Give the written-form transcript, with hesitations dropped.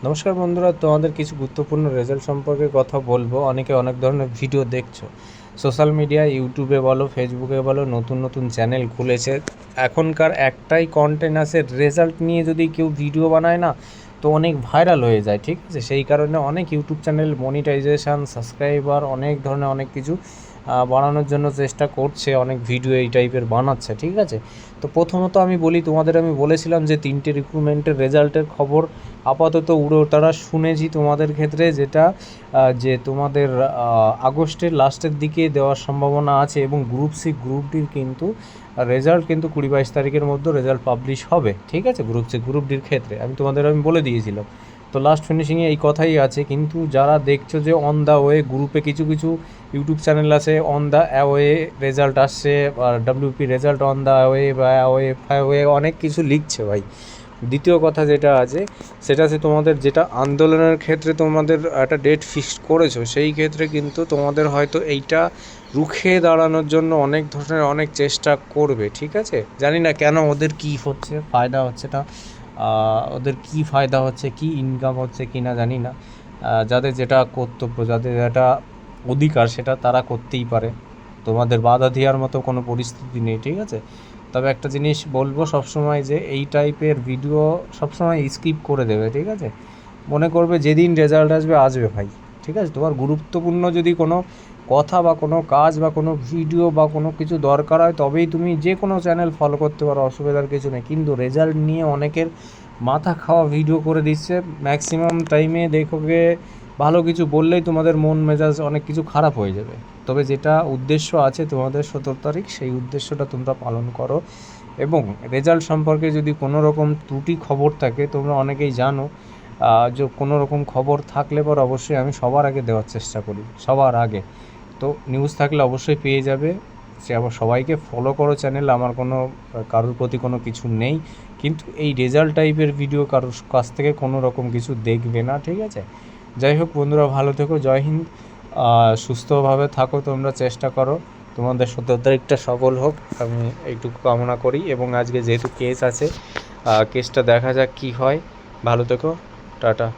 নমস্কার বন্ধুরা, তোমাদের কিছু গুরুত্বপূর্ণ রেজাল্ট সম্পর্কে কথা বলবো। অনেকে অনেক ধরনের ভিডিও দেখছো সোশ্যাল মিডিয়া, ইউটিউবে বলো, ফেসবুকে বলো, নতুন নতুন চ্যানেল খুলেছে। এখনকার একটাই কন্টেন্ট আছে, রেজাল্ট নিয়ে যদি কেউ ভিডিও বানায় না তো অনেক ভাইরাল হয়ে যায়, ঠিক আছে? সেই কারণে অনেক ইউটিউব চ্যানেল মনিটাইজেশান, সাবস্ক্রাইবার, অনেক ধরনের অনেক কিছু বানানোর জন্য চেষ্টা করছে, অনেক ভিডিও এই টাইপের বানাচ্ছে, ঠিক আছে? তো প্রথমত আমি বলেছিলাম যে 3টে রিক্রুটমেন্টের রেজাল্টের খবর আপাতত উড়োতাড়া শুনেছি তোমাদের ক্ষেত্রে, যেটা যে তোমাদের আগস্টের লাস্টের দিকে দেওয়ার সম্ভাবনা আছে, এবং গ্রুপ সি গ্রুপ ডির কিন্তু রেজাল্ট কিন্তু 20-22 তারিখের মধ্যে রেজাল্ট পাবলিশ হবে, ঠিক আছে? গ্রুপ সি গ্রুপ ডির ক্ষেত্রে আমি বলে দিয়েছিলাম। তো লাস্ট ফিনিশিংয়ে এই কথাই আছে, কিন্তু যারা দেখছো যে অন দ্য ওয়ে, গ্রুপে কিছু কিছু ইউটিউব চ্যানেল আছে অন দ্য ওয়ে রেজাল্ট আসছে, আর WP result on the way বা ওয়ে অনেক কিছু লিখছে ভাই। দ্বিতীয় কথা যেটা আছে সেটা আছে, তোমাদের যেটা আন্দোলনের ক্ষেত্রে তোমাদের একটা ডেট ফিক্সড করেছো, সেই ক্ষেত্রে কিন্তু তোমাদের হয়তো এইটা রুখে দাঁড়ানোর জন্য অনেক ধরনের অনেক চেষ্টা করবে, ঠিক আছে? জানি না কেন ওদের কী হচ্ছে, ফায়দা হচ্ছে না, ওদের কী ফায়দা হচ্ছে, কী ইনকাম হচ্ছে কি না জানি না। যাদের যেটা কর্তব্য, যাদের যেটা অধিকার, সেটা তারা করতেই পারে, তোমাদের বাধা দেওয়ার মতো কোনো পরিস্থিতি নেই, ঠিক আছে? তবে একটা জিনিস বলবো সবসময়, যে এই টাইপের ভিডিও সবসময় স্কিপ করে দেবে, ঠিক আছে? মনে করবে যেদিন রেজাল্ট আসবে আসবে ভাই, ঠিক আছে? তোমার গুরুত্বপূর্ণ যদি কোনো কথা বা কোনো কাজ বা কোনো ভিডিও বা কোনো কিছু দরকার হয়, তবেই তুমি যে কোনো চ্যানেল ফলো করতে পারো, অসুবিধার কিছু নেই। কিন্তু রেজাল্ট নিয়ে অনেকের মাথা খাওয়া ভিডিও করে দিচ্ছে, ম্যাক্সিমাম টাইমে দেখো গে ভালো কিছু বললেই তোমাদের মন মেজাজ অনেক কিছু খারাপ হয়ে যাবে। তবে যেটা উদ্দেশ্য আছে তোমাদের 17 তারিখ, সেই উদ্দেশ্যটা তোমরা পালন করো। এবং রেজাল্ট সম্পর্কে যদি কোনো রকম ত্রুটি খবর থাকে, তোমরা অনেকেই জানো, যে কোনো রকম খবর থাকলে পর অবশ্যই আমি সবার আগে দেওয়ার চেষ্টা করি, সবার আগে। তো নিউজ থাকলে অবশ্যই পেয়ে যাবে। সে আবার সবাইকে ফলো করো চ্যানেল, আমার কোনো কারোর প্রতি কোনো কিছু নেই, কিন্তু এই রেজাল্ট টাইপের ভিডিও কারোর কাছ থেকে কোনো রকম কিছু দেখবে না, ঠিক আছে? যাই হোক বন্ধুরা, ভালো থেকো, জয় হিন্দ। সুস্থভাবে থাকো, তোমরা চেষ্টা করো তোমাদের 17 তারিখটা সফল হোক, আমি এইটুকু কামনা করি। এবং আজকে যেহেতু কেস আছে, কেসটা দেখা যাক কী হয়। ভালো থেকো, টাটা।